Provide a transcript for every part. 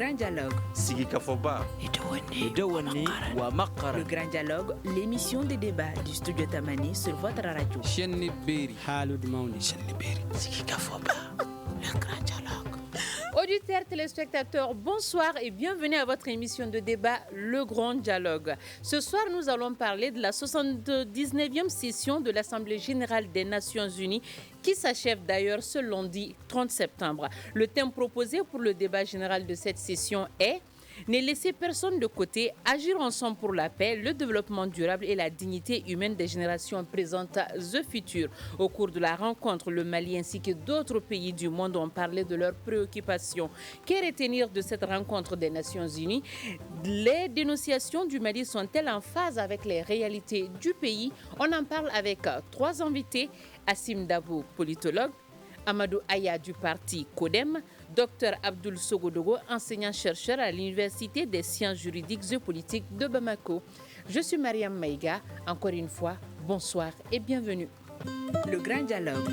Grand Dialogue. Sigi Kafoba. Idawani wa Makara. Le Grand Dialogue, l'émission de débat du studio Tamani sur votre radio. Chenni Beri. Halud Mauni. Chenni Beri. Sigi Kafoba. Le Grand Dialogue. Auditeurs, téléspectateurs, bonsoir et bienvenue à votre émission de débat Le Grand Dialogue. Ce soir, nous allons parler de la 79e session de l'Assemblée générale des Nations unies qui s'achève d'ailleurs ce lundi 30 septembre. Le thème proposé pour le débat général de cette session est « Ne laisser personne de côté, agir ensemble pour la paix, le développement durable et la dignité humaine des générations présentes et futures ». Au cours de la rencontre, le Mali ainsi que d'autres pays du monde ont parlé de leurs préoccupations. Que retenir de cette rencontre des Nations unies? Les dénonciations du Mali sont-elles en phase avec les réalités du pays? On en parle avec trois invités. Assim Dabo, politologue, Amadou Aya du parti CODEM, Dr Abdoul Sogodogo, enseignant-chercheur à l'Université des sciences juridiques et politiques de Bamako. Je suis Mariam Maïga. Encore une fois, bonsoir et bienvenue. Le Grand Dialogue.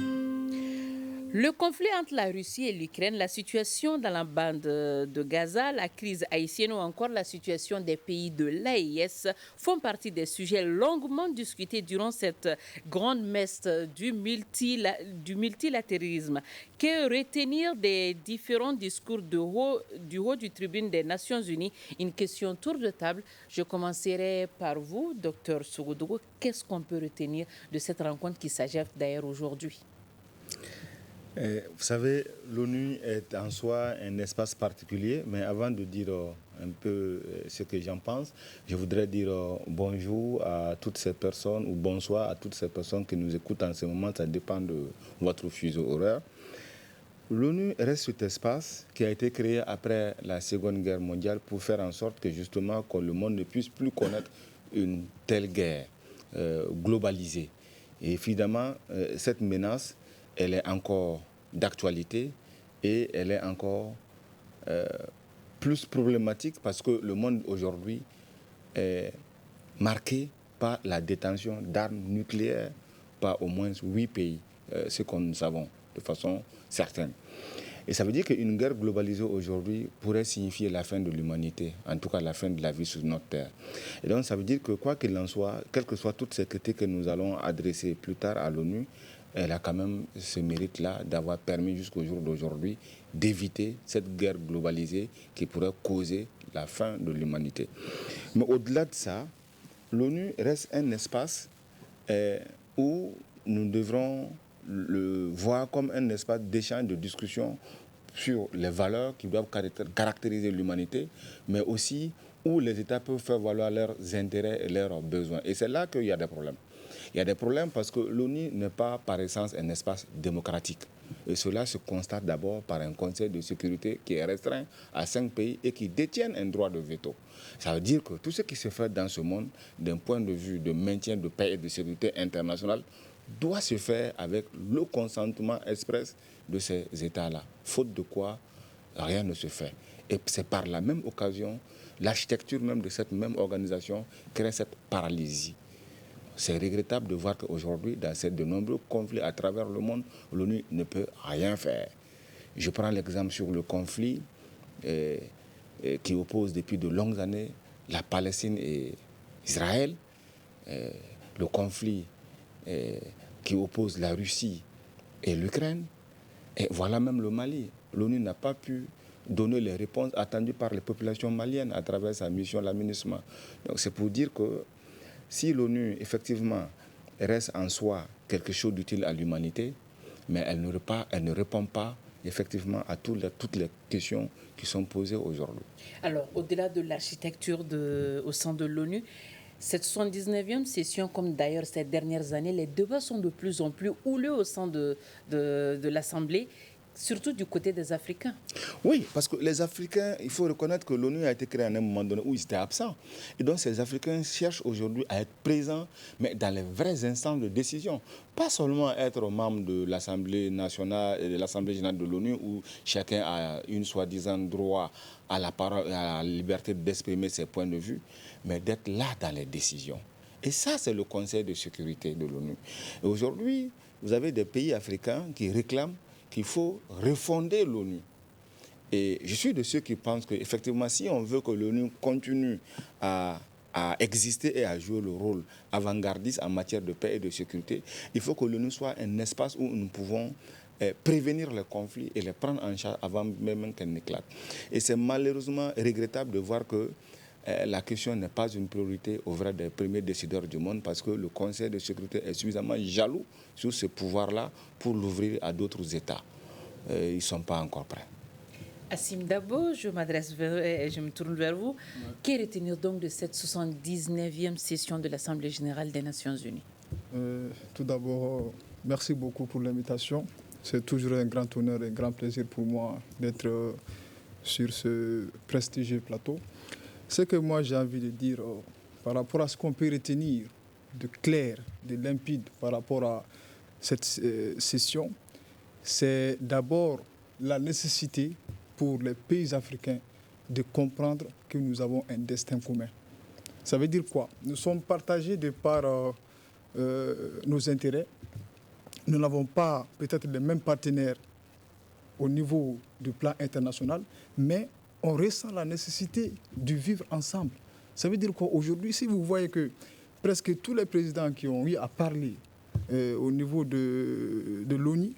Le conflit entre la Russie et l'Ukraine, la situation dans la bande de Gaza, la crise haïtienne ou encore la situation des pays de l'AES font partie des sujets longuement discutés durant cette grande messe du multilatéralisme. Que retenir des différents discours du haut du tribune des Nations Unies? Une question tour de table. Je commencerai par vous, Dr Sogodogo. Qu'est-ce qu'on peut retenir de cette rencontre qui s'achève d'ailleurs aujourd'hui? Vous savez, l'ONU est en soi un espace particulier, mais avant de dire un peu ce que j'en pense, je voudrais dire bonjour à toutes ces personnes ou bonsoir à toutes ces personnes qui nous écoutent en ce moment, ça dépend de votre fuseau horaire. L'ONU reste cet espace qui a été créé après la Seconde Guerre mondiale pour faire en sorte que justement que le monde ne puisse plus connaître une telle guerre globalisée. Et évidemment, cette menace, elle est encore d'actualité et elle est encore plus problématique parce que le monde aujourd'hui est marqué par la détention d'armes nucléaires par au moins 8 pays, ce que nous savons de façon certaine. Et ça veut dire qu'une guerre globalisée aujourd'hui pourrait signifier la fin de l'humanité, en tout cas la fin de la vie sur notre terre. Et donc ça veut dire que quoi qu'il en soit, quelles que soient toutes ces critiques que nous allons adresser plus tard à l'ONU, elle a quand même ce mérite-là d'avoir permis jusqu'au jour d'aujourd'hui d'éviter cette guerre globalisée qui pourrait causer la fin de l'humanité. Mais au-delà de ça, l'ONU reste un espace où nous devrons le voir comme un espace d'échange, de discussion sur les valeurs qui doivent caractériser l'humanité, mais aussi où les États peuvent faire valoir leurs intérêts et leurs besoins. Et c'est là qu'il y a des problèmes. Il y a des problèmes parce que l'ONU n'est pas par essence un espace démocratique. Et cela se constate d'abord par un Conseil de sécurité qui est restreint à 5 pays et qui détiennent un droit de veto. Ça veut dire que tout ce qui se fait dans ce monde, d'un point de vue de maintien de paix et de sécurité internationale, doit se faire avec le consentement express de ces États-là. Faute de quoi, rien ne se fait. Et c'est par la même occasion, l'architecture même de cette même organisation crée cette paralysie. C'est regrettable de voir qu'aujourd'hui, dans de nombreux conflits à travers le monde, l'ONU ne peut rien faire. Je prends l'exemple sur le conflit qui oppose depuis de longues années la Palestine et Israël, le conflit qui oppose la Russie et l'Ukraine, et voilà même le Mali. L'ONU n'a pas pu donner les réponses attendues par les populations maliennes à travers sa mission, l'aménagement. Donc c'est pour dire que si l'ONU, effectivement, reste en soi quelque chose d'utile à l'humanité, mais elle ne répond pas, effectivement, à toutes les questions qui sont posées aujourd'hui. Alors, au-delà de l'architecture au sein de l'ONU, cette 79e session, comme d'ailleurs ces dernières années, les débats sont de plus en plus houleux au sein de l'Assemblée, surtout du côté des Africains. Oui, parce que les Africains, il faut reconnaître que l'ONU a été créée à un moment donné où ils étaient absents. Et donc ces Africains cherchent aujourd'hui à être présents, mais dans les vrais instances de décision. Pas seulement être membre de l'Assemblée nationale et de l'Assemblée générale de l'ONU où chacun a une soi-disant droit à la parole et à la liberté d'exprimer ses points de vue, mais d'être là dans les décisions. Et ça, c'est le Conseil de sécurité de l'ONU. Et aujourd'hui, vous avez des pays africains qui réclament qu'il faut refonder l'ONU. Et je suis de ceux qui pensent qu'effectivement, si on veut que l'ONU continue à exister et à jouer le rôle avant-gardiste en matière de paix et de sécurité, il faut que l'ONU soit un espace où nous pouvons prévenir les conflits et les prendre en charge avant même qu'elles n'éclatent. Et c'est malheureusement regrettable de voir que la question n'est pas une priorité au vrai des premiers décideurs du monde, parce que le Conseil de sécurité est suffisamment jaloux sur ce pouvoir-là pour l'ouvrir à d'autres États. Ils ne sont pas encore prêts. Assim Dabo, je me tourne vers vous. Que retenir donc de cette 79e session de l'Assemblée générale des Nations unies? Tout d'abord, merci beaucoup pour l'invitation. C'est toujours un grand honneur et un grand plaisir pour moi d'être sur ce prestigieux plateau. Ce que moi j'ai envie de dire par rapport à ce qu'on peut retenir de clair, de limpide par rapport à cette session, c'est d'abord la nécessité pour les pays africains de comprendre que nous avons un destin commun. Ça veut dire quoi? Nous sommes partagés de par nos intérêts. Nous n'avons pas peut-être les mêmes partenaires au niveau du plan international, mais on ressent la nécessité de vivre ensemble. Ça veut dire qu'aujourd'hui, si vous voyez que presque tous les présidents qui ont eu à parler au niveau de l'ONU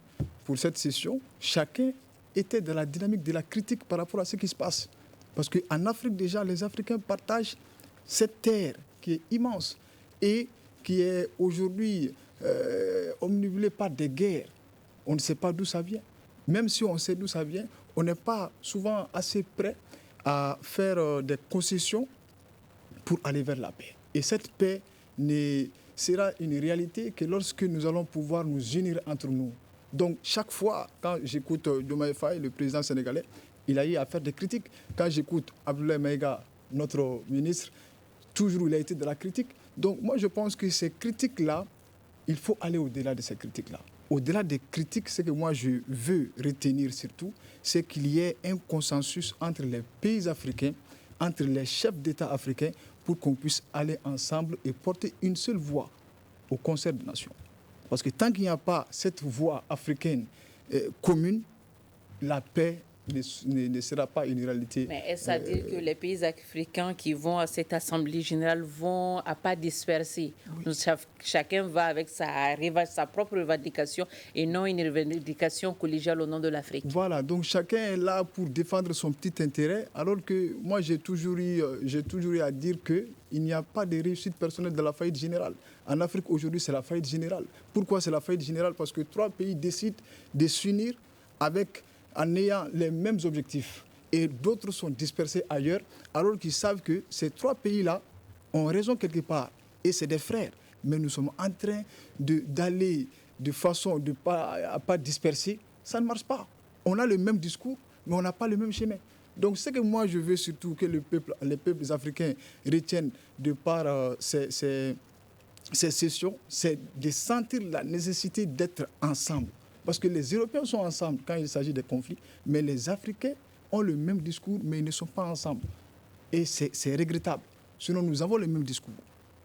pour cette session, chacun était dans la dynamique de la critique par rapport à ce qui se passe. Parce qu'en Afrique, déjà, les Africains partagent cette terre qui est immense et qui est aujourd'hui omnibulée par des guerres. On ne sait pas d'où ça vient. Même si on sait d'où ça vient, on n'est pas souvent assez prêt à faire des concessions pour aller vers la paix. Et cette paix sera une réalité que lorsque nous allons pouvoir nous unir entre nous. Donc chaque fois, quand j'écoute Diomaye Faye, le président sénégalais, il a eu à faire des critiques. Quand j'écoute Abdoulaye Maïga, notre ministre, toujours il a été de la critique. Donc moi je pense que ces critiques-là, il faut aller au-delà de ces critiques-là. Au-delà des critiques, ce que moi je veux retenir surtout, c'est qu'il y ait un consensus entre les pays africains, entre les chefs d'État africains, pour qu'on puisse aller ensemble et porter une seule voix au concert des nations. Parce que tant qu'il n'y a pas cette voix africaine commune, la paix ne sera pas une réalité. Mais est-ce à dire que les pays africains qui vont à cette Assemblée générale vont à pas disperser? Oui. Chacun va avec sa propre revendication et non une revendication collégiale au nom de l'Afrique. Voilà, donc chacun est là pour défendre son petit intérêt, alors que moi j'ai toujours eu à dire qu'il n'y a pas de réussite personnelle de la faillite générale. En Afrique aujourd'hui c'est la faillite générale. Pourquoi c'est la faillite générale? Parce que 3 pays décident de s'unir en ayant les mêmes objectifs et d'autres sont dispersés ailleurs, alors qu'ils savent que ces 3 pays-là ont raison quelque part et c'est des frères. Mais nous sommes en train d'aller de façon à pas disperser. Ça ne marche pas. On a le même discours, mais on n'a pas le même chemin. Donc ce que moi je veux surtout que les peuples africains retiennent de par ces sessions, c'est de sentir la nécessité d'être ensemble. Parce que les Européens sont ensemble quand il s'agit des conflits, mais les Africains ont le même discours, mais ils ne sont pas ensemble. Et c'est regrettable. Sinon, nous avons le même discours.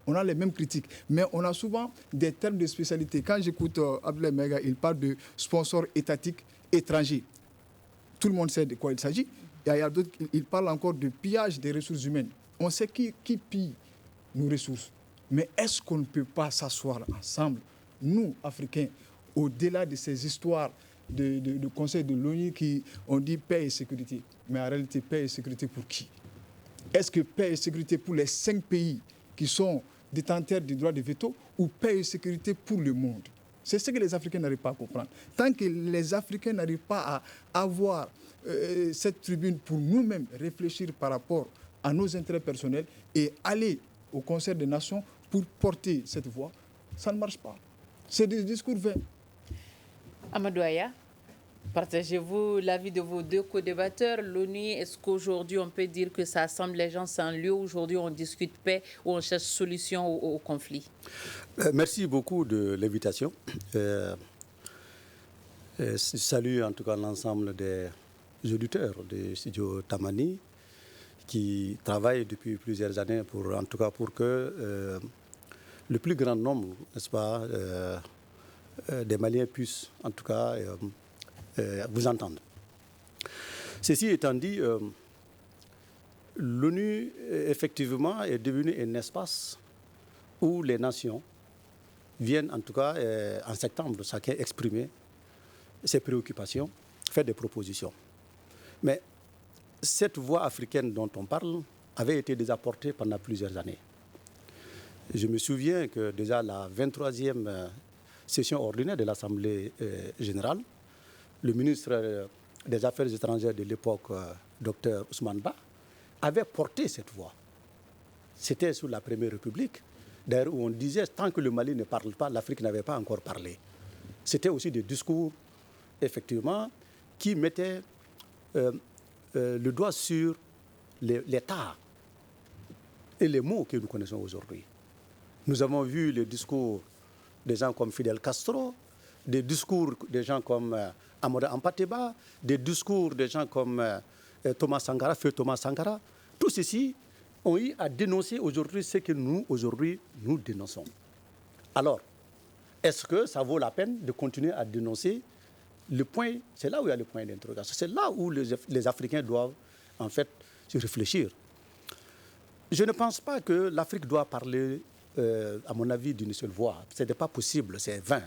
On a les mêmes critiques, mais on a souvent des termes de spécialité. Quand j'écoute Abdoulaye Maïga, il parle de sponsors étatiques étrangers. Tout le monde sait de quoi il s'agit. Il y a d'autres, il parle encore de pillage des ressources humaines. On sait qui pille nos ressources. Mais est-ce qu'on ne peut pas s'asseoir ensemble, nous, Africains, au-delà de ces histoires de Conseil de l'ONU qui ont dit paix et sécurité. Mais en réalité, paix et sécurité pour qui? Est-ce que paix et sécurité pour les 5 pays qui sont détenteurs du droit de veto ou paix et sécurité pour le monde? C'est ce que les Africains n'arrivent pas à comprendre. Tant que les Africains n'arrivent pas à avoir cette tribune pour nous-mêmes réfléchir par rapport à nos intérêts personnels et aller au Conseil des Nations pour porter cette voix, ça ne marche pas. C'est des discours vains. Amadou Aya, partagez-vous l'avis de vos 2 co-débatteurs? L'ONU, est-ce qu'aujourd'hui on peut dire que ça assemble les gens? C'est un lieu où aujourd'hui on discute paix, où on cherche solution au conflit? Merci beaucoup de l'invitation. Je salue en tout cas l'ensemble des auditeurs du studio Tamani qui travaillent depuis plusieurs années pour que le plus grand nombre, n'est-ce pas, des Maliens puissent en tout cas vous entendre. Ceci étant dit, l'ONU, effectivement, est devenu un espace où les nations viennent, en tout cas, en septembre, chacun exprimer ses préoccupations, faire des propositions. Mais cette voix africaine dont on parle avait été déjà portée pendant plusieurs années. Je me souviens que déjà la 23e session ordinaire de l'Assemblée générale, le ministre des Affaires étrangères de l'époque, Dr Ousmane Ba, avait porté cette voix. C'était sous la Première République, d'ailleurs où on disait tant que le Mali ne parle pas, l'Afrique n'avait pas encore parlé. C'était aussi des discours, effectivement, qui mettaient le doigt sur l'état et les mots que nous connaissons aujourd'hui. Nous avons vu les discours des gens comme Fidel Castro, des discours des gens comme Amadou Hampâté-Bâ, des discours des gens comme Thomas Sankara, feu Thomas Sankara. Tous ceux-ci ont eu à dénoncer aujourd'hui ce que nous, aujourd'hui, nous dénonçons. Alors, est-ce que ça vaut la peine de continuer à dénoncer? Le point, c'est là où il y a le point d'interrogation. C'est là où les Africains doivent, en fait, se réfléchir. Je ne pense pas que l'Afrique doit parler, à mon avis, d'une seule voix. Ce n'est pas possible, c'est vain.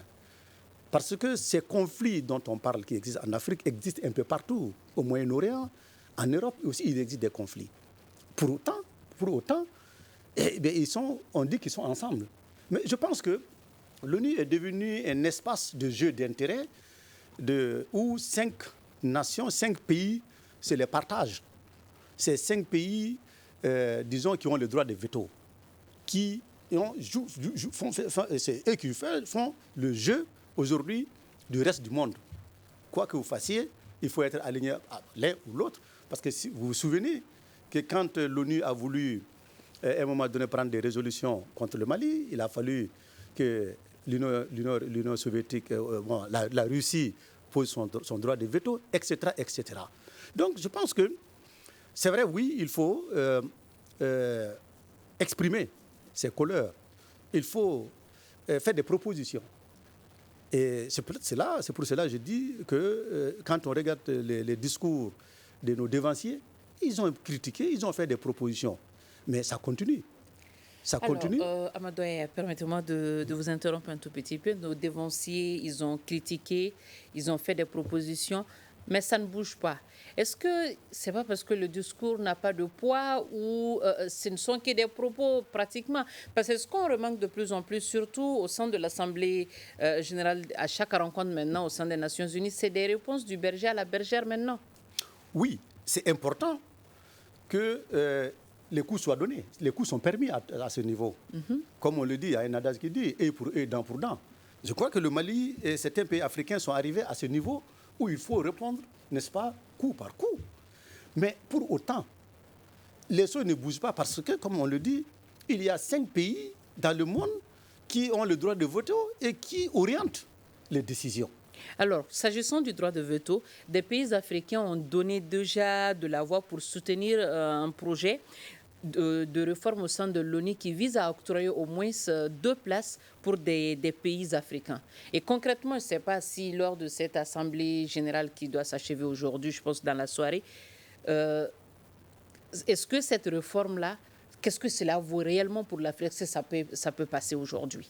Parce que ces conflits dont on parle qui existent en Afrique existent un peu partout. Au Moyen-Orient, en Europe aussi, il existe des conflits. Pour autant, eh bien, on dit qu'ils sont ensemble. Mais je pense que l'ONU est devenue un espace de jeu d'intérêt où 5 nations, 5 pays se les partagent. Ces 5 pays, disons, qui ont le droit de veto, c'est eux qui font le jeu aujourd'hui du reste du monde. Quoi que vous fassiez, il faut être aligné à l'un ou l'autre. Parce que si vous vous souvenez que quand l'ONU a voulu, à un moment donné, prendre des résolutions contre le Mali, il a fallu que l'Union soviétique, la Russie pose son droit de veto, etc., etc. Donc, je pense que c'est vrai, oui, il faut exprimer ses couleurs. Il faut faire des propositions. Et c'est pour cela que je dis que quand on regarde les discours de nos devanciers, ils ont critiqué, ils ont fait des propositions. Mais ça continue. Alors, Amadoué, permettez-moi de vous interrompre un tout petit peu. Nos devanciers, ils ont critiqué, ils ont fait des propositions, mais ça ne bouge pas. Est-ce que ce n'est pas parce que le discours n'a pas de poids ou ce ne sont que des propos pratiquement? Parce que ce qu'on remarque de plus en plus, surtout au sein de l'Assemblée générale, à chaque rencontre maintenant au sein des Nations Unies, c'est des réponses du berger à la bergère maintenant. Oui, c'est important que les coups soient donnés. Les coups sont permis à ce niveau. Comme on le dit, il y a un adage qui dit « et pour eux, dent pour dent ». Je crois que le Mali et certains pays africains sont arrivés à ce niveau où il faut répondre, n'est-ce pas, coup par coup. Mais pour autant, les choses ne bougent pas parce que, comme on le dit, il y a 5 pays dans le monde qui ont le droit de veto et qui orientent les décisions. Alors, s'agissant du droit de veto, des pays africains ont donné déjà de la voix pour soutenir un projet de réforme au sein de l'ONU qui vise à octroyer au moins 2 places pour des pays africains. Et concrètement, je ne sais pas si lors de cette assemblée générale qui doit s'achever aujourd'hui, je pense dans la soirée, est-ce que cette réforme-là, qu'est-ce que cela vaut réellement pour l'Afrique si ça peut passer aujourd'hui?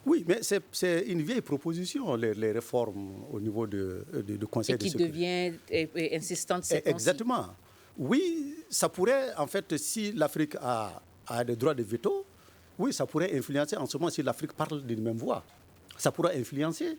Oui, mais c'est une vieille proposition, les réformes au niveau du Conseil de sécurité. Et qui devient insistante cette fois-ci. Exactement. Oui, ça pourrait, en fait, si l'Afrique a des droits de veto, oui, ça pourrait influencer, en ce moment, si l'Afrique parle d'une même voix. Ça pourrait influencer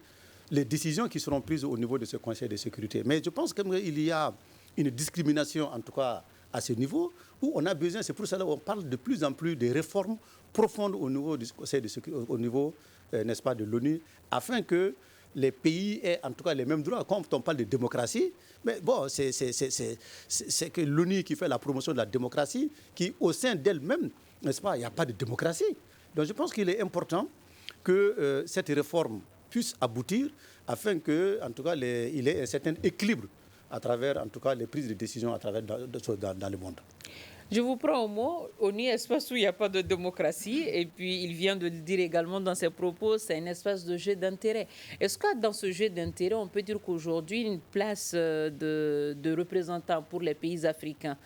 les décisions qui seront prises au niveau de ce Conseil de sécurité. Mais je pense qu'il y a une discrimination, en tout cas, à ce niveau, où on a besoin, c'est pour cela qu'on parle de plus en plus des réformes profondes au niveau du Conseil de sécurité, au niveau, n'est-ce pas, de l'ONU, afin que les pays aient en tout cas les mêmes droits. Quand on parle de démocratie, mais bon, c'est que l'ONU qui fait la promotion de la démocratie, qui au sein d'elle-même, n'est-ce pas, il n'y a pas de démocratie. Donc je pense qu'il est important que cette réforme puisse aboutir afin que, en tout cas, il y ait un certain équilibre à travers, en tout cas, les prises de décision à travers dans le monde. Je vous prends au mot. ONU, espace où il n'y a pas de démocratie. Et puis, il vient de le dire également dans ses propos, c'est un espace de jeu d'intérêt. Est-ce que dans ce jeu d'intérêt, on peut dire qu'aujourd'hui, une place de représentants pour les pays africains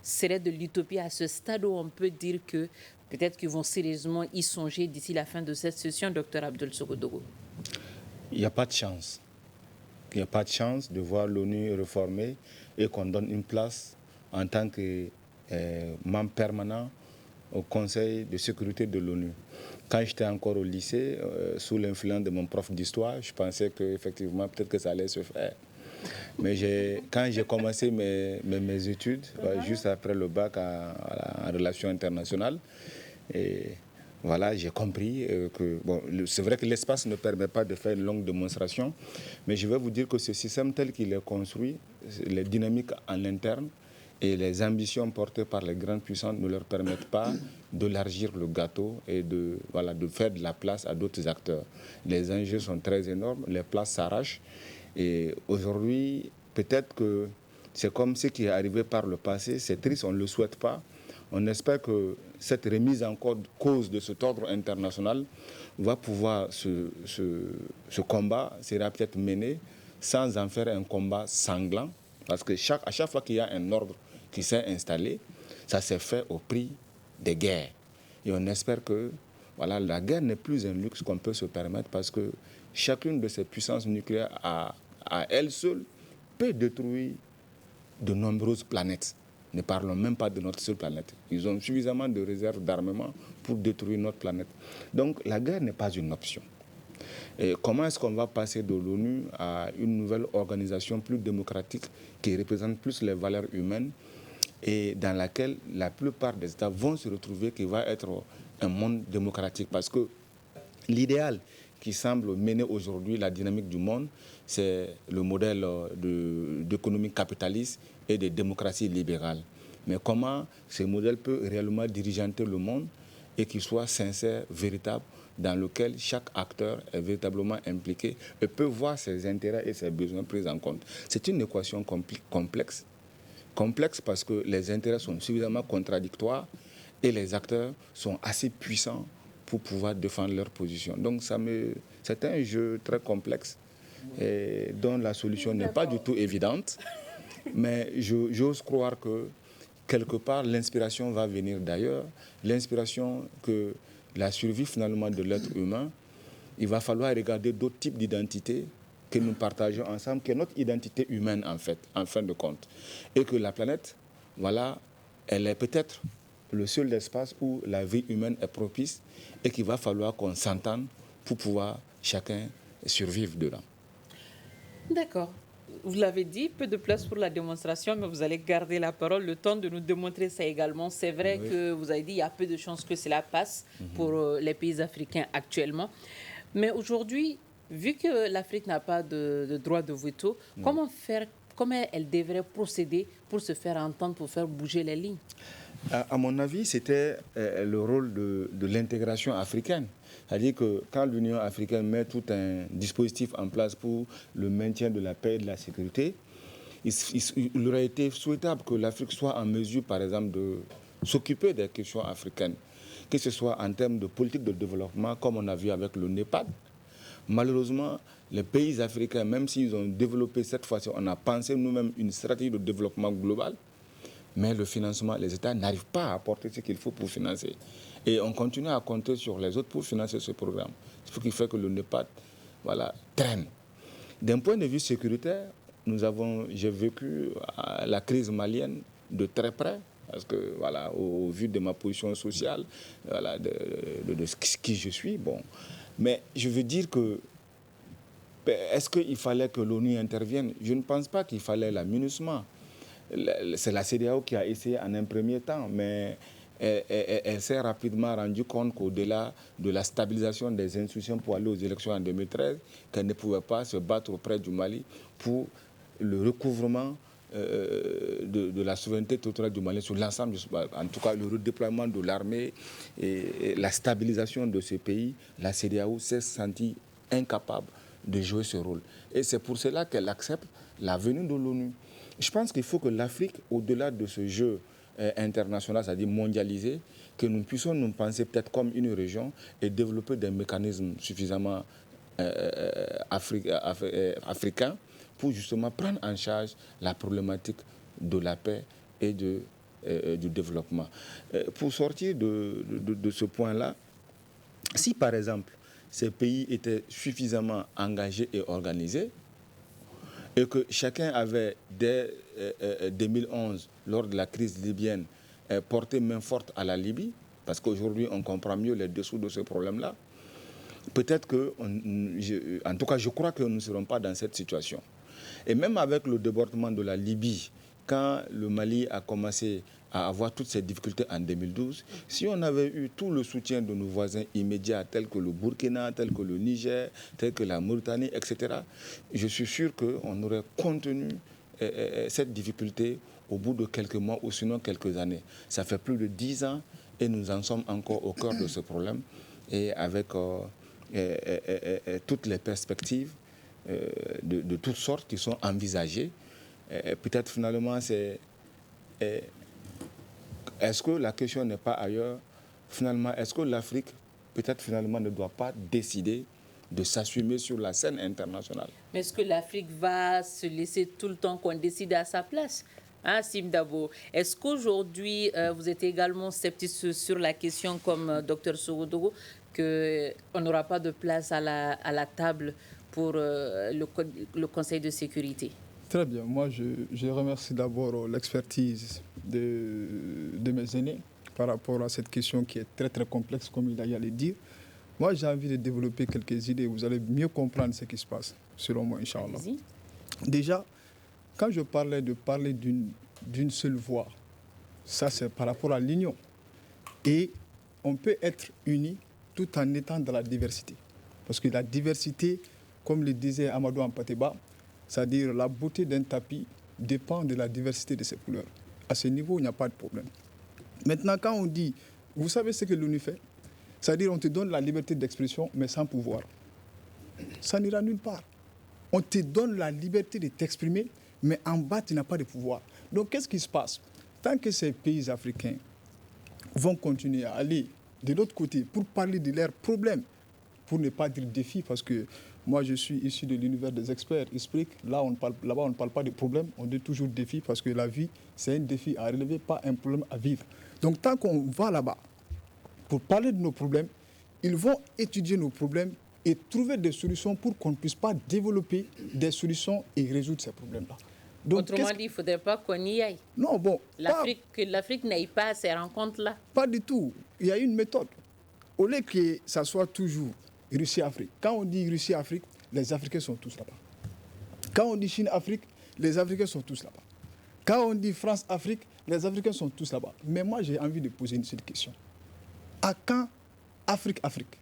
serait de l'utopie à ce stade où on peut dire que peut-être qu'ils vont sérieusement y songer d'ici la fin de cette session, Dr Abdoul Sogodougou? Il n'y a pas de chance. Il n'y a pas de chance de voir l'ONU réformée et qu'on donne une place en tant que membre permanent au Conseil de sécurité de l'ONU. Quand j'étais encore au lycée, sous l'influence de mon prof d'histoire, je pensais qu'effectivement, peut-être que ça allait se faire. Mais quand j'ai commencé mes études, juste après le bac en relations internationales, et voilà, j'ai compris que c'est vrai que l'espace ne permet pas de faire une longue démonstration, mais je vais vous dire que ce système tel qu'il est construit, les dynamiques en interne et les ambitions portées par les grandes puissances ne leur permettent pas d'élargir le gâteau et de faire de la place à d'autres acteurs. Les enjeux sont très énormes, les places s'arrachent. Et aujourd'hui, peut-être que c'est comme ce qui est arrivé par le passé. C'est triste, on ne le souhaite pas. On espère que cette remise en cause de cet ordre international va pouvoir, ce combat sera peut-être mené sans en faire un combat sanglant. Parce que à chaque fois qu'il y a un ordre qui s'est installé, ça s'est fait au prix des guerres. Et on espère que la guerre n'est plus un luxe qu'on peut se permettre parce que chacune de ces puissances nucléaires à elle seule peut détruire de nombreuses planètes. Ne parlons même pas de notre seule planète. Ils ont suffisamment de réserves d'armement pour détruire notre planète. Donc la guerre n'est pas une option. Et comment est-ce qu'on va passer de l'ONU à une nouvelle organisation plus démocratique qui représente plus les valeurs humaines et dans laquelle la plupart des États vont se retrouver, qui va être un monde démocratique? Parce que l'idéal qui semble mener aujourd'hui la dynamique du monde, c'est le modèle d'économie capitaliste et de démocratie libérale. Mais comment ce modèle peut réellement diriger le monde et qu'il soit sincère, véritable, dans lequel chaque acteur est véritablement impliqué et peut voir ses intérêts et ses besoins pris en compte? C'est une équation complexe. Complexe parce que les intérêts sont suffisamment contradictoires et les acteurs sont assez puissants pour pouvoir défendre leur position. Donc c'est un jeu très complexe et dont la solution n'est pas du tout évidente. Mais j'ose croire que quelque part l'inspiration va venir d'ailleurs. L'inspiration que la survie finalement de l'être humain, il va falloir regarder d'autres types d'identités que nous partageons ensemble, qui est notre identité humaine en fait, en fin de compte. Et que la planète, elle est peut-être le seul espace où la vie humaine est propice et qu'il va falloir qu'on s'entende pour pouvoir chacun survivre dedans. D'accord. Vous l'avez dit, peu de place pour la démonstration, mais vous allez garder la parole, le temps de nous démontrer ça également. C'est vrai que vous avez dit qu'il y a peu de chances que cela passe pour les pays africains actuellement. Mais aujourd'hui, vu que l'Afrique n'a pas de droit de veto, comment elle devrait procéder pour se faire entendre, pour faire bouger les lignes? À mon avis, c'était le rôle de l'intégration africaine. C'est-à-dire que quand l'Union africaine met tout un dispositif en place pour le maintien de la paix et de la sécurité, il aurait été souhaitable que l'Afrique soit en mesure, par exemple, de s'occuper des questions africaines, que ce soit en termes de politique de développement, comme on a vu avec le NEPAD. Malheureusement, les pays africains, même s'ils ont développé cette fois-ci, on a pensé nous-mêmes une stratégie de développement global, mais le financement, les États n'arrivent pas à apporter ce qu'il faut pour financer. Et on continue à compter sur les autres pour financer ce programme. C'est ce qui fait que le NEPAD traîne. D'un point de vue sécuritaire, j'ai vécu la crise malienne de très près, parce que, au vu de ma position sociale, de qui je suis, Mais je veux dire que, est-ce qu'il fallait que l'ONU intervienne? Je ne pense pas qu'il fallait la MINUSMA. C'est la CEDEAO qui a essayé en un premier temps, mais elle s'est rapidement rendue compte qu'au-delà de la stabilisation des institutions pour aller aux élections en 2013, qu'elle ne pouvait pas se battre auprès du Mali pour le recouvrement de la souveraineté territoriale du Mali sur l'ensemble, en tout cas le redéploiement de l'armée et la stabilisation de ce pays. La CEDEAO s'est sentie incapable de jouer ce rôle. Et c'est pour cela qu'elle accepte la venue de l'ONU. Je pense qu'il faut que l'Afrique, au-delà de ce jeu internationale, c'est-à-dire mondialisée, que nous puissions nous penser peut-être comme une région et développer des mécanismes suffisamment africains pour justement prendre en charge la problématique de la paix et du développement. Pour sortir de ce point-là, si par exemple ces pays étaient suffisamment engagés et organisés, et que chacun avait, dès 2011, lors de la crise libyenne, porté main forte à la Libye, parce qu'aujourd'hui on comprend mieux les dessous de ce problème-là, peut-être que, en tout cas je crois que nous ne serons pas dans cette situation. Et même avec le débordement de la Libye, quand le Mali a commencé à avoir toutes ces difficultés en 2012, si on avait eu tout le soutien de nos voisins immédiats, tels que le Burkina, tels que le Niger, tels que la Mauritanie, etc., je suis sûr qu'on aurait contenu cette difficulté au bout de quelques mois ou sinon quelques années. Ça fait plus de 10 ans et nous en sommes encore au cœur de ce problème et avec toutes les perspectives de toutes sortes qui sont envisagées. Peut-être finalement c'est... Est-ce que la question n'est pas ailleurs? Finalement, est-ce que l'Afrique, peut-être finalement, ne doit pas décider de s'assumer sur la scène internationale? Mais est-ce que l'Afrique va se laisser tout le temps qu'on décide à sa place? Hein, Sim Dabo, est-ce qu'aujourd'hui, vous êtes également sceptique sur la question, comme Dr Sogodogo, qu'on n'aura pas de place à la table pour le Conseil de sécurité? Très bien. Moi, je remercie d'abord l'expertise de mes aînés par rapport à cette question qui est très, très complexe, comme il a eu à le dire. Moi, j'ai envie de développer quelques idées. Vous allez mieux comprendre ce qui se passe, selon moi, Inch'Allah. Déjà, quand je parlais de parler d'une seule voix, ça, c'est par rapport à l'union. Et on peut être unis tout en étant dans la diversité. Parce que la diversité, comme le disait Amadou Ampateba, c'est-à-dire la beauté d'un tapis dépend de la diversité de ses couleurs. À ce niveau, il n'y a pas de problème. Maintenant, quand on dit, vous savez ce que l'ONU fait? C'est-à-dire on te donne la liberté d'expression, mais sans pouvoir. Ça n'ira nulle part. On te donne la liberté de t'exprimer, mais en bas, tu n'as pas de pouvoir. Donc, qu'est-ce qui se passe? Tant que ces pays africains vont continuer à aller de l'autre côté pour parler de leurs problèmes, pour ne pas dire défis, parce que moi, je suis issu de l'univers des experts. Là-bas, on ne parle pas de problème, on dit toujours défi, parce que la vie, c'est un défi à relever, pas un problème à vivre. Donc, tant qu'on va là-bas pour parler de nos problèmes, ils vont étudier nos problèmes et trouver des solutions pour qu'on ne puisse pas développer des solutions et résoudre ces problèmes-là. Donc, autrement dit, il ne faudrait pas qu'on y aille. Non, bon. Que l'Afrique n'aille pas à ces rencontres-là. Pas du tout. Il y a une méthode. Au lieu que ça soit toujours Russie-Afrique. Quand on dit Russie-Afrique, les Africains sont tous là-bas. Quand on dit Chine-Afrique, les Africains sont tous là-bas. Quand on dit France-Afrique, les Africains sont tous là-bas. Mais moi, j'ai envie de poser une seule question. À quand Afrique-Afrique?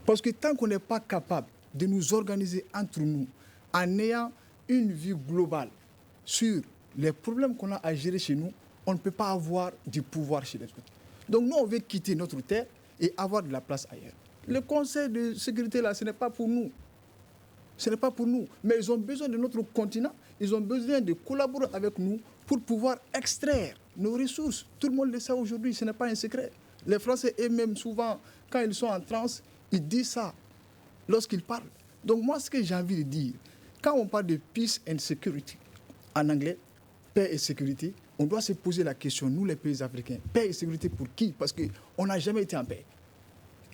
Parce que tant qu'on n'est pas capable de nous organiser entre nous en ayant une vue globale sur les problèmes qu'on a à gérer chez nous, on ne peut pas avoir du pouvoir chez les autres. Donc nous, on veut quitter notre terre et avoir de la place ailleurs. Le Conseil de sécurité, là, ce n'est pas pour nous. Ce n'est pas pour nous. Mais ils ont besoin de notre continent. Ils ont besoin de collaborer avec nous pour pouvoir extraire nos ressources. Tout le monde le sait aujourd'hui, ce n'est pas un secret. Les Français eux-mêmes, souvent, quand ils sont en transe, ils disent ça lorsqu'ils parlent. Donc moi, ce que j'ai envie de dire, quand on parle de peace and security, en anglais, paix et sécurité, on doit se poser la question, nous les pays africains, paix et sécurité pour qui? Parce qu'on n'a jamais été en paix.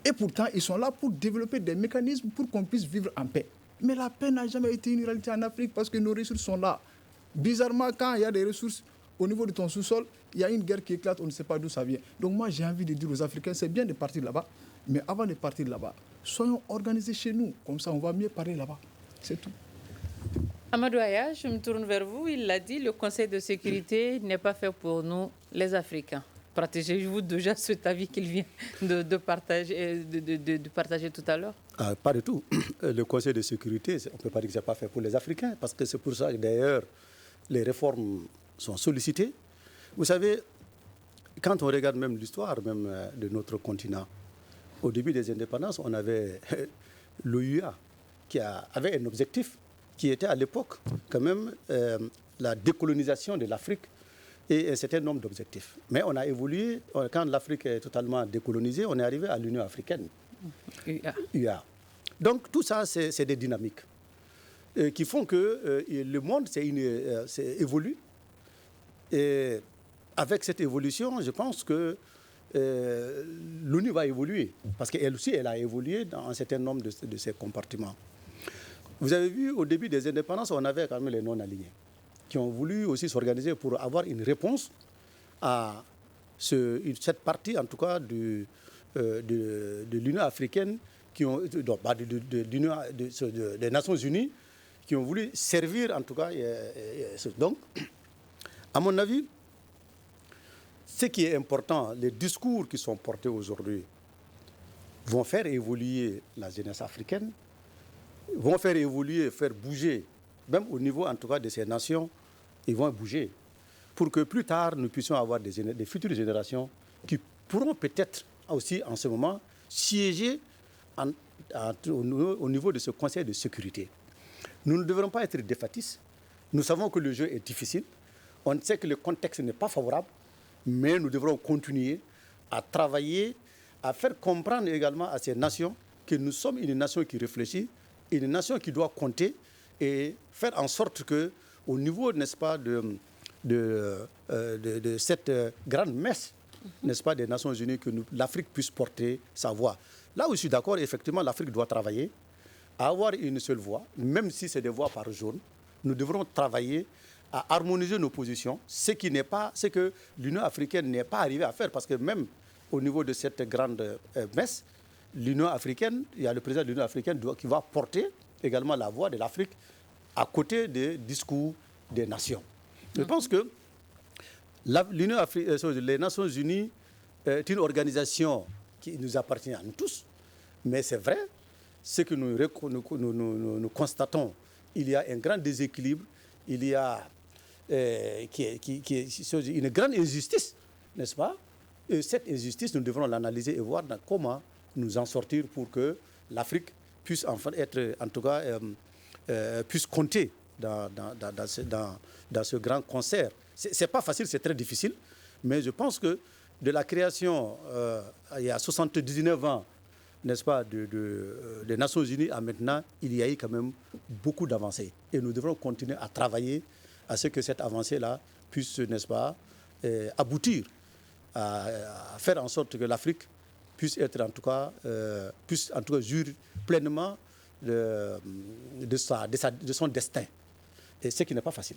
Et pourtant, ils sont là pour développer des mécanismes pour qu'on puisse vivre en paix. Mais la paix n'a jamais été une réalité en Afrique parce que nos ressources sont là. Bizarrement, quand il y a des ressources au niveau de ton sous-sol, il y a une guerre qui éclate, on ne sait pas d'où ça vient. Donc moi, j'ai envie de dire aux Africains, c'est bien de partir là-bas, mais avant de partir là-bas, soyons organisés chez nous. Comme ça, on va mieux parler là-bas. C'est tout. Amadou Aya, je me tourne vers vous. Il l'a dit, le Conseil de sécurité n'est pas fait pour nous, les Africains. Partagez-vous déjà cet avis qu'il vient de partager tout à l'heure? Pas du tout. Le Conseil de sécurité, on ne peut pas dire que ce n'est pas fait pour les Africains, parce que c'est pour ça que d'ailleurs les réformes sont sollicitées. Vous savez, quand on regarde même l'histoire même de notre continent, au début des indépendances, on avait l'OUA qui avait un objectif qui était à l'époque quand même la décolonisation de l'Afrique et un certain nombre d'objectifs. Mais on a évolué, quand l'Afrique est totalement décolonisée, on est arrivé à l'Union africaine. UA. Donc tout ça, c'est des dynamiques qui font que le monde évolue. Et avec cette évolution, je pense que l'ONU va évoluer, parce qu'elle aussi, elle a évolué dans un certain nombre de ses compartiments. Vous avez vu, au début des indépendances, on avait quand même les non-alignés, qui ont voulu aussi s'organiser pour avoir une réponse à cette partie, en tout cas, de l'Union africaine, des Nations Unies, qui ont voulu servir, en tout cas. Donc, à mon avis, ce qui est important, les discours qui sont portés aujourd'hui vont faire évoluer la jeunesse africaine, vont faire évoluer, faire bouger, même au niveau, en tout cas, de ces nations, ils vont bouger, pour que plus tard, nous puissions avoir des futures générations qui pourront peut-être aussi, en ce moment, siéger au niveau de ce Conseil de sécurité. Nous ne devrons pas être défaitistes. Nous savons que le jeu est difficile. On sait que le contexte n'est pas favorable, mais nous devrons continuer à travailler, à faire comprendre également à ces nations que nous sommes une nation qui réfléchit, une nation qui doit compter et faire en sorte que, au niveau, n'est-ce pas, de cette grande messe, n'est-ce pas, des Nations Unies, que l'Afrique puisse porter sa voix. Là où je suis d'accord, effectivement, l'Afrique doit travailler à avoir une seule voix, même si c'est des voix par jaune. Nous devrons travailler à harmoniser nos positions, ce que l'Union africaine n'est pas arrivée à faire, parce que même au niveau de cette grande messe, l'Union africaine, il y a le président de l'Union africaine qui va porter également la voix de l'Afrique à côté des discours des nations. Je pense que les Nations Unies est une organisation qui nous appartient à nous tous, mais c'est vrai, ce que nous constatons, il y a un grand déséquilibre, il y a une grande injustice, n'est-ce pas? Et cette injustice, nous devrons l'analyser et voir comment nous en sortir pour que l'Afrique puisse enfin être, en tout cas, puisse compter dans ce grand concert. C'est pas facile, c'est très difficile, mais je pense que de la création, il y a 79 ans, n'est-ce pas, des Nations Unies à maintenant, il y a eu quand même beaucoup d'avancées. Et nous devrons continuer à travailler à ce que cette avancée-là puisse, n'est-ce pas, aboutir à faire en sorte que l'Afrique puisse être, en tout cas, jouir pleinement de son destin. Et ce qui n'est pas facile.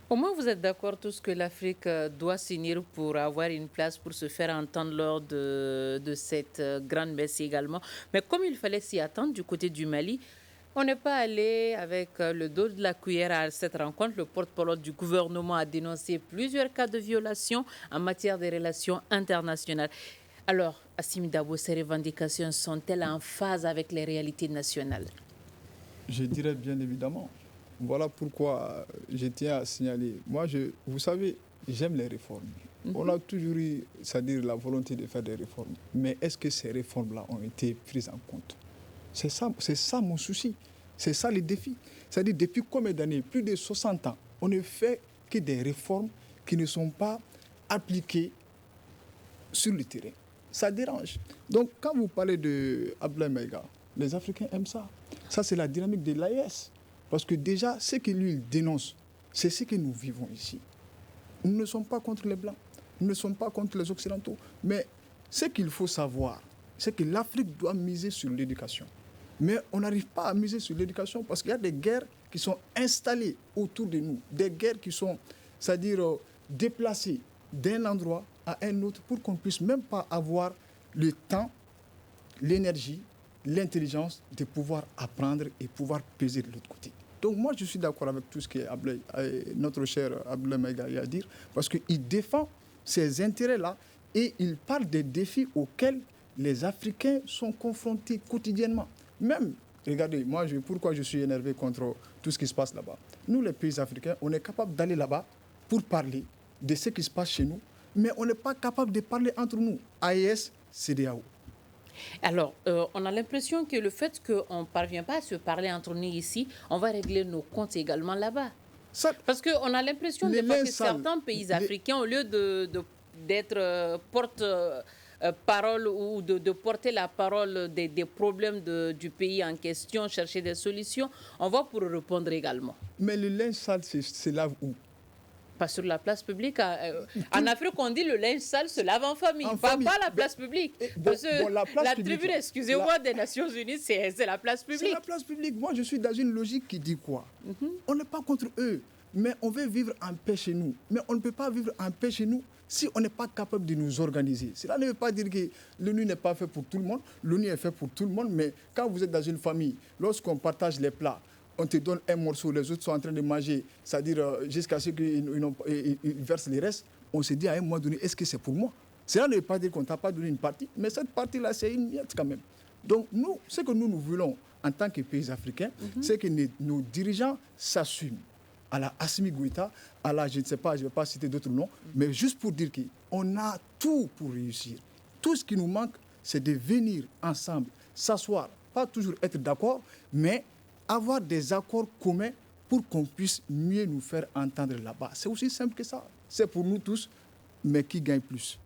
Au moins, vous êtes d'accord tous que l'Afrique doit s'unir pour avoir une place, pour se faire entendre lors de cette grande messe également. Mais comme il fallait s'y attendre du côté du Mali, on n'est pas allé avec le dos de la cuillère à cette rencontre. Le porte-parole du gouvernement a dénoncé plusieurs cas de violation en matière de relations internationales. Alors, Assimi Dabo, ces revendications sont-elles en phase avec les réalités nationales? Je dirais bien évidemment. Voilà pourquoi je tiens à signaler. Moi, vous savez, j'aime les réformes. On a toujours eu, c'est-à-dire la volonté de faire des réformes. Mais est-ce que ces réformes-là ont été prises en compte? C'est ça mon souci. C'est ça le défi. C'est-à-dire, depuis combien d'années? Plus de 60 ans, on ne fait que des réformes qui ne sont pas appliquées sur le terrain. Ça dérange. Donc, quand vous parlez de Abdoulaye Maïga, les Africains aiment ça. Ça, c'est la dynamique de l'AES. Parce que déjà, ce que lui dénonce, c'est ce que nous vivons ici. Nous ne sommes pas contre les Blancs, nous ne sommes pas contre les Occidentaux. Mais ce qu'il faut savoir, c'est que l'Afrique doit miser sur l'éducation. Mais on n'arrive pas à miser sur l'éducation parce qu'il y a des guerres qui sont installées autour de nous. Des guerres qui sont, c'est-à-dire déplacées d'un endroit à un autre pour qu'on ne puisse même pas avoir le temps, l'énergie, l'intelligence de pouvoir apprendre et pouvoir peser de l'autre côté. Donc moi, je suis d'accord avec tout ce que notre cher Abdoulaye Maïga a à dire, parce qu'il défend ces intérêts-là et il parle des défis auxquels les Africains sont confrontés quotidiennement. Même, regardez, pourquoi je suis énervé contre tout ce qui se passe là-bas. Nous, les pays africains, on est capable d'aller là-bas pour parler de ce qui se passe chez nous, mais on n'est pas capable de parler entre nous. AES, CEDEAO. Alors, on a l'impression que le fait qu'on ne parvient pas à se parler entre nous ici, on va régler nos comptes également là-bas. Parce qu'on a l'impression des fois que certains pays africains, au lieu d'être porte-parole ou de porter la parole des problèmes du pays en question, chercher des solutions, on va pour répondre également. Mais le linge sale, c'est là où? Pas sur la place publique. En Afrique, on dit le linge sale se lave en famille, pas la place publique. Parce que la tribune, excusez-moi, des Nations Unies, c'est la place publique. C'est la place publique. Moi, je suis dans une logique qui dit quoi? On n'est pas contre eux, mais on veut vivre en paix chez nous. Mais on ne peut pas vivre en paix chez nous si on n'est pas capable de nous organiser. Cela ne veut pas dire que l'ONU n'est pas fait pour tout le monde. L'ONU est fait pour tout le monde, mais quand vous êtes dans une famille, lorsqu'on partage les plats, on te donne un morceau, les autres sont en train de manger, c'est-à-dire jusqu'à ce qu'ils versent les restes, on se dit à un moment donné, est-ce que c'est pour moi? Cela ne veut pas dire qu'on ne t'a pas donné une partie, mais cette partie-là, c'est une miette quand même. Donc nous, ce que nous voulons en tant que pays africains, c'est que nos dirigeants s'assument. À la Assimi Goïta, à la, je ne sais pas, je ne vais pas citer d'autres noms, mais juste pour dire qu'on a tout pour réussir. Tout ce qui nous manque, c'est de venir ensemble, s'asseoir, pas toujours être d'accord, mais avoir des accords communs pour qu'on puisse mieux nous faire entendre là-bas. C'est aussi simple que ça. C'est pour nous tous, mais qui gagne plus?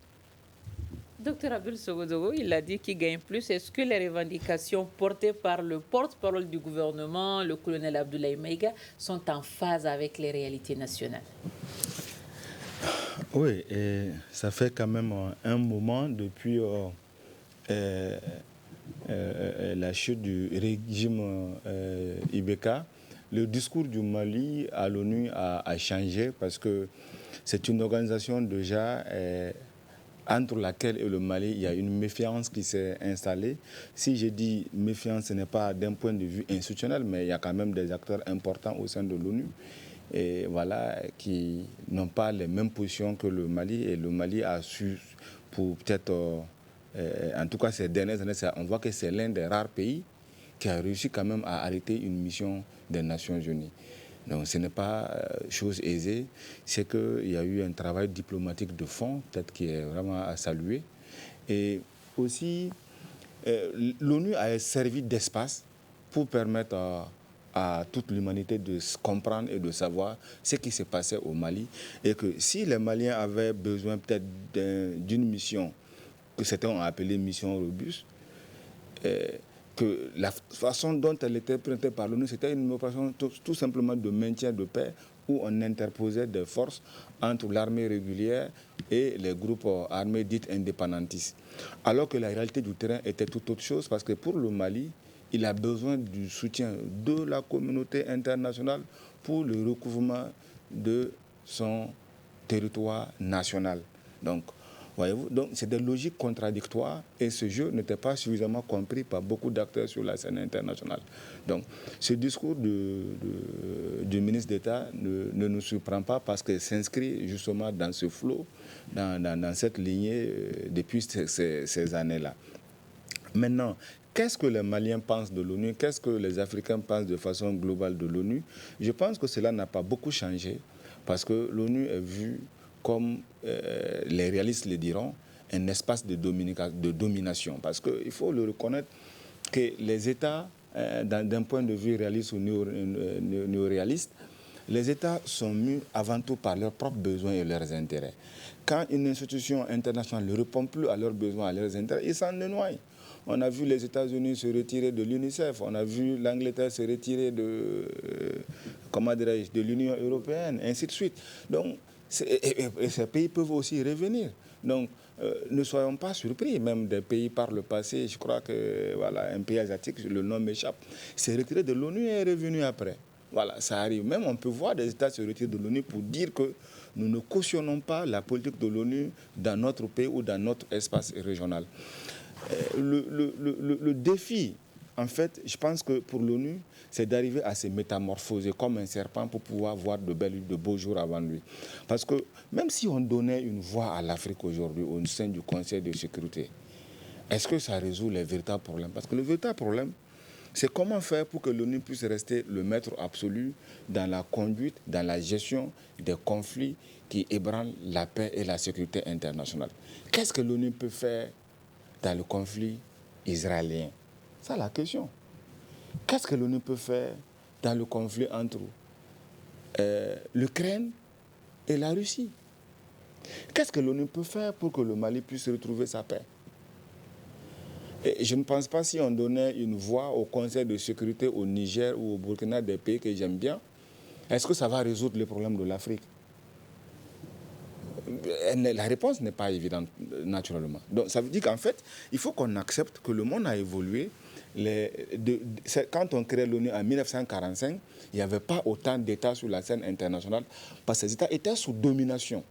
Docteur Abdul Sogodogo, il a dit qui gagne plus. Est-ce que les revendications portées par le porte-parole du gouvernement, le colonel Abdoulaye Maïga, sont en phase avec les réalités nationales? Oui, et ça fait quand même un moment depuis la chute du régime Ibeka. Le discours du Mali à l'ONU a changé parce que c'est une organisation déjà entre laquelle et le Mali, il y a une méfiance qui s'est installée. Si je dis méfiance, ce n'est pas d'un point de vue institutionnel, mais il y a quand même des acteurs importants au sein de l'ONU et voilà, qui n'ont pas les mêmes positions que le Mali. Et le Mali a su, pour peut-être, en tout cas ces dernières années, on voit que c'est l'un des rares pays qui a réussi quand même à arrêter une mission des Nations Unies. Donc ce n'est pas chose aisée, c'est qu'il y a eu un travail diplomatique de fond, peut-être qui est vraiment à saluer. Et aussi, l'ONU a servi d'espace pour permettre à toute l'humanité de se comprendre et de savoir ce qui se passait au Mali. Et que si les Maliens avaient besoin peut-être d'une mission, que certains ont appelée mission robuste, que la façon dont elle était présentée par l'ONU, c'était une opération tout simplement de maintien de paix où on interposait des forces entre l'armée régulière et les groupes armés dits indépendantistes. Alors que la réalité du terrain était tout autre chose parce que pour le Mali, il a besoin du soutien de la communauté internationale pour le recouvrement de son territoire national. Donc, voyez-vous, donc c'est des logiques contradictoires et ce jeu n'était pas suffisamment compris par beaucoup d'acteurs sur la scène internationale. Donc ce discours du ministre d'État ne nous surprend pas parce qu'il s'inscrit justement dans ce flot, dans cette lignée depuis ces années-là. Maintenant, qu'est-ce que les Maliens pensent de l'ONU? Qu'est-ce que les Africains pensent de façon globale de l'ONU? Je pense que cela n'a pas beaucoup changé parce que l'ONU est vue comme les réalistes le diront, un espace de domination. Parce qu'il faut le reconnaître que les États, d'un point de vue réaliste ou néo-réaliste, les États sont mus avant tout par leurs propres besoins et leurs intérêts. Quand une institution internationale ne répond plus à leurs besoins, à leurs intérêts, ils s'en noient. On a vu les États-Unis se retirer de l'UNICEF, on a vu l'Angleterre se retirer de l'Union européenne, ainsi de suite. Donc, et ces pays peuvent aussi revenir. Donc, ne soyons pas surpris, même des pays par le passé, je crois que voilà, un pays asiatique, le nom m'échappe, s'est retiré de l'ONU et est revenu après. Voilà, ça arrive. Même on peut voir des États se retirer de l'ONU pour dire que nous ne cautionnons pas la politique de l'ONU dans notre pays ou dans notre espace régional. Le défi, en fait, je pense que pour l'ONU, c'est d'arriver à se métamorphoser comme un serpent pour pouvoir voir de beaux jours avant lui. Parce que même si on donnait une voix à l'Afrique aujourd'hui au sein du Conseil de sécurité, est-ce que ça résout les véritables problèmes? Parce que le véritable problème, c'est comment faire pour que l'ONU puisse rester le maître absolu dans la conduite, dans la gestion des conflits qui ébranlent la paix et la sécurité internationale. Qu'est-ce que l'ONU peut faire dans le conflit israélien? C'est la question. Qu'est-ce que l'ONU peut faire dans le conflit entre l'Ukraine et la Russie. Qu'est-ce que l'ONU peut faire pour que le Mali puisse retrouver sa paix? Et je ne pense pas si on donnait une voix au Conseil de sécurité au Niger ou au Burkina, des pays que j'aime bien, est-ce que ça va résoudre les problèmes de l'Afrique? La réponse n'est pas évidente, naturellement. Donc ça veut dire qu'en fait, il faut qu'on accepte que le monde a évolué. Quand on crée l'ONU en 1945, il n'y avait pas autant d'États sur la scène internationale parce que ces États étaient sous domination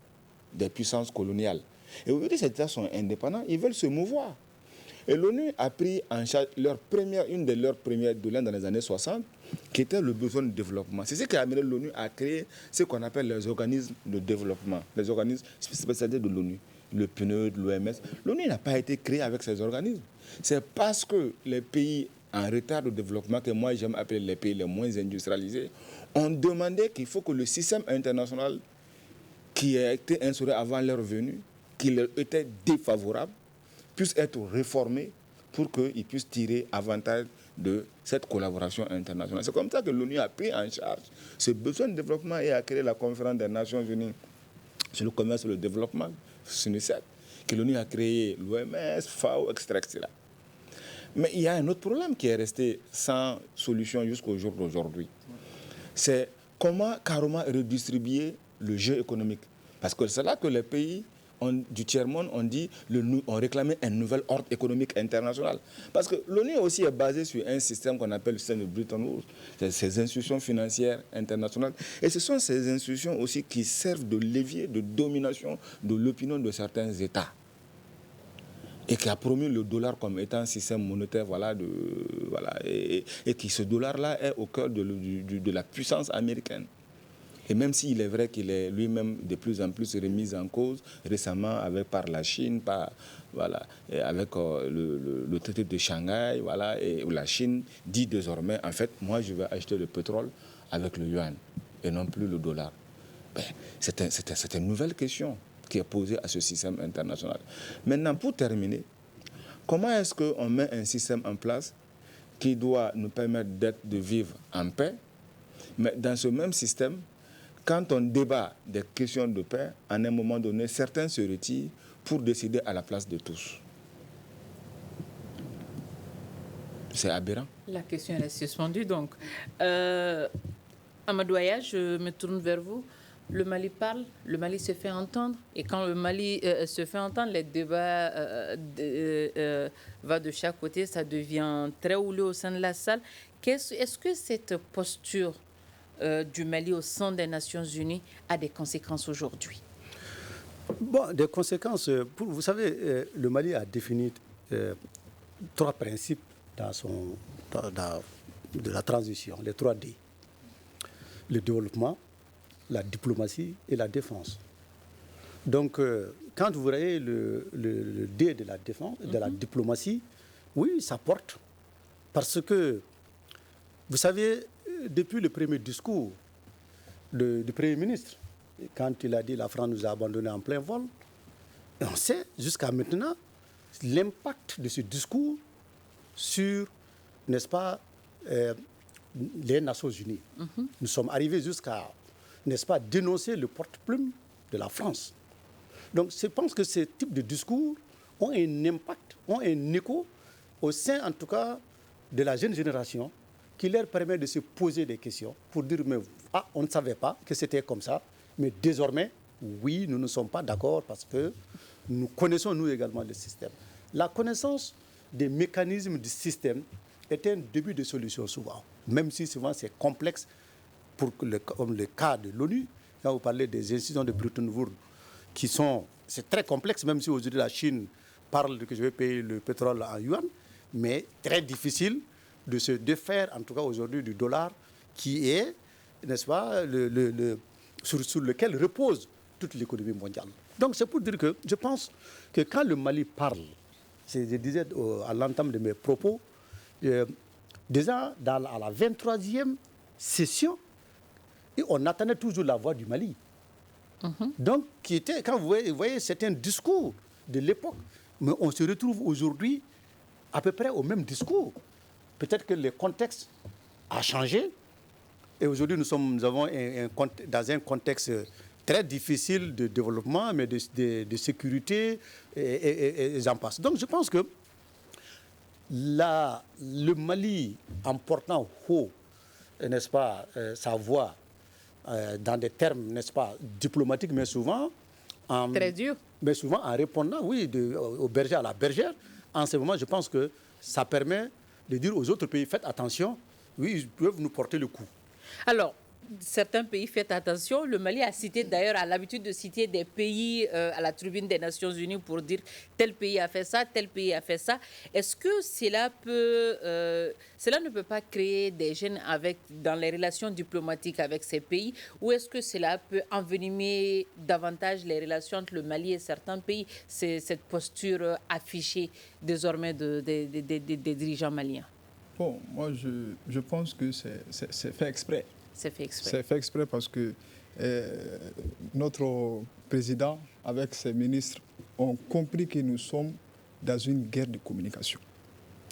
des puissances coloniales. Et aujourd'hui, ces États sont indépendants, ils veulent se mouvoir. Et l'ONU a pris en charge une de leurs premières doléances dans les années 60, qui était le besoin de développement. C'est ce qui a amené l'ONU à créer ce qu'on appelle les organismes de développement, les organismes spécialisés de l'ONU, le PNUD, l'OMS. L'ONU n'a pas été créée avec ces organismes. C'est parce que les pays en retard de développement, que moi j'aime appeler les pays les moins industrialisés, ont demandé qu'il faut que le système international qui a été instauré avant leur venue, qui leur était défavorable, puisse être réformé pour qu'ils puissent tirer avantage de cette collaboration internationale. C'est comme ça que l'ONU a pris en charge ce besoin de développement et a créé la conférence des Nations Unies sur le commerce et le développement, SUNICEF, que l'ONU a créé l'OMS, FAO, etc. Mais il y a un autre problème qui est resté sans solution jusqu'au jour d'aujourd'hui. C'est comment carrément redistribuer le jeu économique. Parce que c'est là que les pays du tiers-monde on réclamait un nouvel ordre économique international. Parce que l'ONU aussi est basée sur un système qu'on appelle le système de Bretton Woods, ces institutions financières internationales. Et ce sont ces institutions aussi qui servent de levier de domination de l'opinion de certains États. Et qui a promu le dollar comme étant un système monétaire, et qui ce dollar-là est au cœur de la puissance américaine. Et même s'il est vrai qu'il est lui-même de plus en plus remis en cause, récemment par la Chine, avec le traité de Shanghai, où la Chine dit désormais, en fait, moi je vais acheter le pétrole avec le yuan et non plus le dollar. C'est une nouvelle question qui est posée à ce système international. Maintenant, pour terminer, comment est-ce qu'on met un système en place qui doit nous permettre de vivre en paix, mais dans ce même système, quand on débat des questions de paix, à un moment donné, certains se retirent pour décider à la place de tous. C'est aberrant. La question est suspendue, donc. Amadouaya, je me tourne vers vous. Le Mali parle, le Mali se fait entendre. Et quand le Mali se fait entendre, les débats vont de chaque côté. Ça devient très houleux au sein de la salle. Est-ce que cette posture du Mali au sein des Nations Unies a des conséquences aujourd'hui? Bon, des conséquences. Vous savez, le Mali a défini 3 principes de la transition, les 3 D. Le développement, la diplomatie et la défense. Donc, quand vous voyez le D de la défense, de la diplomatie, oui, ça porte. Parce que, vous savez, depuis le premier discours du Premier ministre, quand il a dit la France nous a abandonnés en plein vol, on sait jusqu'à maintenant l'impact de ce discours sur, n'est-ce pas, les Nations Unies. Nous sommes arrivés jusqu'à, n'est-ce pas, dénoncer le porte-plume de la France. Donc je pense que ce type de discours ont un impact, ont un écho au sein, en tout cas, de la jeune génération, qui leur permet de se poser des questions pour dire, mais on ne savait pas que c'était comme ça, mais désormais, oui, nous ne sommes pas d'accord parce que nous connaissons, nous également, le système. La connaissance des mécanismes du système est un début de solution souvent, même si souvent c'est complexe, comme le cas de l'ONU, quand vous parlez des institutions de Bretton Woods, c'est très complexe, même si aujourd'hui la Chine parle que je vais payer le pétrole en yuan, mais très difficile de se défaire, en tout cas aujourd'hui, du dollar qui est, n'est-ce pas, sur lequel repose toute l'économie mondiale. Donc c'est pour dire que je pense que quand le Mali parle, je disais à l'entame de mes propos, déjà à la 23e session, et on attendait toujours la voix du Mali. Donc, qui était, quand vous voyez, c'est un discours de l'époque, mais on se retrouve aujourd'hui à peu près au même discours. Peut-être que le contexte a changé, Et aujourd'hui, nous avons dans un contexte très difficile de développement, mais de sécurité, et j'en passe. Donc je pense que le Mali, en portant haut, n'est-ce pas, sa voix, dans des termes, n'est-ce pas, diplomatiques, mais souvent très dur. Mais souvent en répondant, oui, au berger à la bergère. En ce moment, je pense que ça permet de dire aux autres pays, faites attention, oui, ils peuvent nous porter le coup. Alors, certains pays, faites attention. Le Mali a l'habitude de citer des pays à la tribune des Nations Unies pour dire tel pays a fait ça, tel pays a fait ça. Est-ce que cela ne peut pas créer des gênes dans les relations diplomatiques avec ces pays, ou est-ce que cela peut envenimer davantage les relations entre le Mali et certains pays, cette posture affichée désormais des dirigeants maliens? Bon, moi je pense que c'est fait exprès. C'est fait exprès. C'est fait exprès parce que notre président, avec ses ministres, ont compris que nous sommes dans une guerre de communication.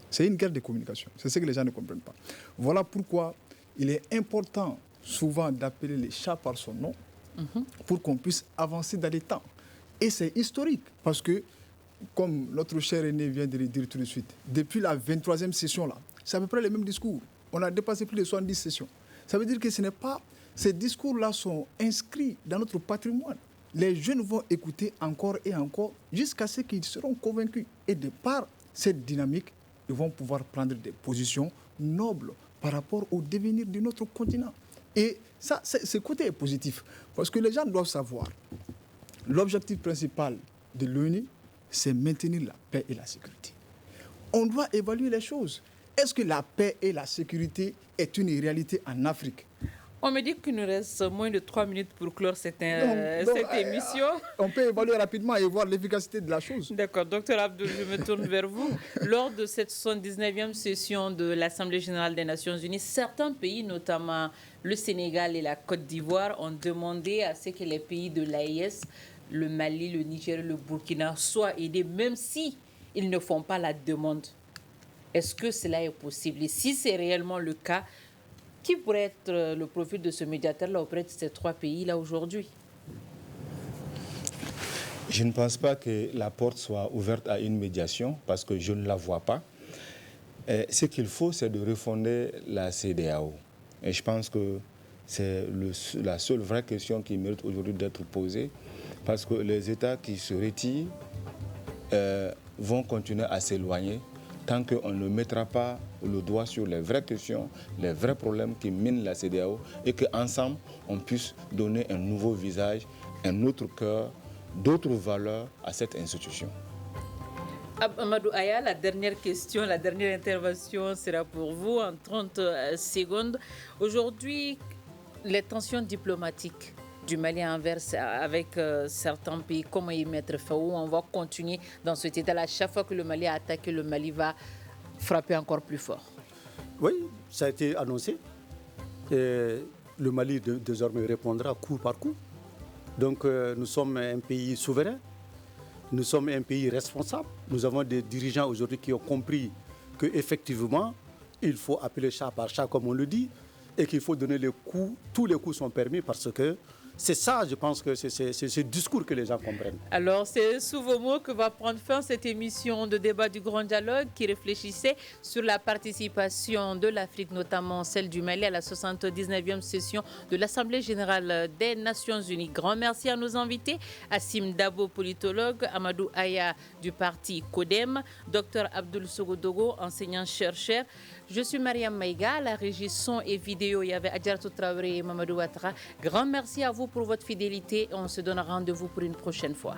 C'est une guerre de communication. C'est ce que les gens ne comprennent pas. Voilà pourquoi il est important souvent d'appeler les chats par son nom pour qu'on puisse avancer dans les temps. Et c'est historique parce que, comme notre cher aîné vient de le dire tout de suite, depuis la 23e session, là, c'est à peu près le même discours. On a dépassé plus de 70 sessions. Ça veut dire que ce n'est pas... Ces discours-là sont inscrits dans notre patrimoine. Les jeunes vont écouter encore et encore jusqu'à ce qu'ils seront convaincus. Et de par cette dynamique, ils vont pouvoir prendre des positions nobles par rapport au devenir de notre continent. Et ça, ce côté est positif. Parce que les gens doivent savoir, l'objectif principal de l'ONU, c'est maintenir la paix et la sécurité. On doit évaluer les choses. Est-ce que la paix et la sécurité est une réalité en Afrique? On me dit qu'il nous reste moins de 3 minutes pour clore cette émission. On peut évaluer rapidement et voir l'efficacité de la chose. D'accord. Docteur Abdoul, je me tourne vers vous. Lors de cette 79e session de l'Assemblée générale des Nations unies, certains pays, notamment le Sénégal et la Côte d'Ivoire, ont demandé à ce que les pays de l'AES, le Mali, le Niger, le Burkina, soient aidés, même si ils ne font pas la demande. Est-ce que cela est possible? Et si c'est réellement le cas, qui pourrait être le profil de ce médiateur-là auprès de ces 3 pays-là aujourd'hui? Je ne pense pas que la porte soit ouverte à une médiation parce que je ne la vois pas. Ce qu'il faut, c'est de refonder la CEDEAO. Et je pense que c'est la seule vraie question qui mérite aujourd'hui d'être posée parce que les États qui se retirent vont continuer à s'éloigner tant qu'on ne mettra pas le doigt sur les vraies questions, les vrais problèmes qui minent la CEDEAO et qu'ensemble, on puisse donner un nouveau visage, un autre cœur, d'autres valeurs à cette institution. Amadou Aya, la dernière question, la dernière intervention sera pour vous en 30 secondes. Aujourd'hui, les tensions diplomatiques du Mali avec certains pays, comment y mettre fin? Où on va continuer dans cet état-là? Chaque fois que le Mali a attaqué, le Mali va frapper encore plus fort. Oui, ça a été annoncé. Et le Mali désormais répondra coup par coup. Donc nous sommes un pays souverain, nous sommes un pays responsable. Nous avons des dirigeants aujourd'hui qui ont compris qu'effectivement, il faut appeler chat par chat, comme on le dit, et qu'il faut donner les coups. Tous les coups sont permis parce que c'est ça, je pense que c'est ce discours que les gens comprennent. Alors, c'est sous vos mots que va prendre fin cette émission de débat du Grand Dialogue qui réfléchissait sur la participation de l'Afrique, notamment celle du Mali, à la 79e session de l'Assemblée générale des Nations unies. Grand merci à nos invités, Assim Dabo, politologue, Amadou Aya du parti CODEM, Dr Abdoul Sogodogo, enseignant-chercheur. Je suis Mariam Maïga, à la régie son et vidéo, il y avait Adjaratou Traoré et Mamadou Ouattara. Grand merci à vous pour votre fidélité. On se donne rendez-vous pour une prochaine fois.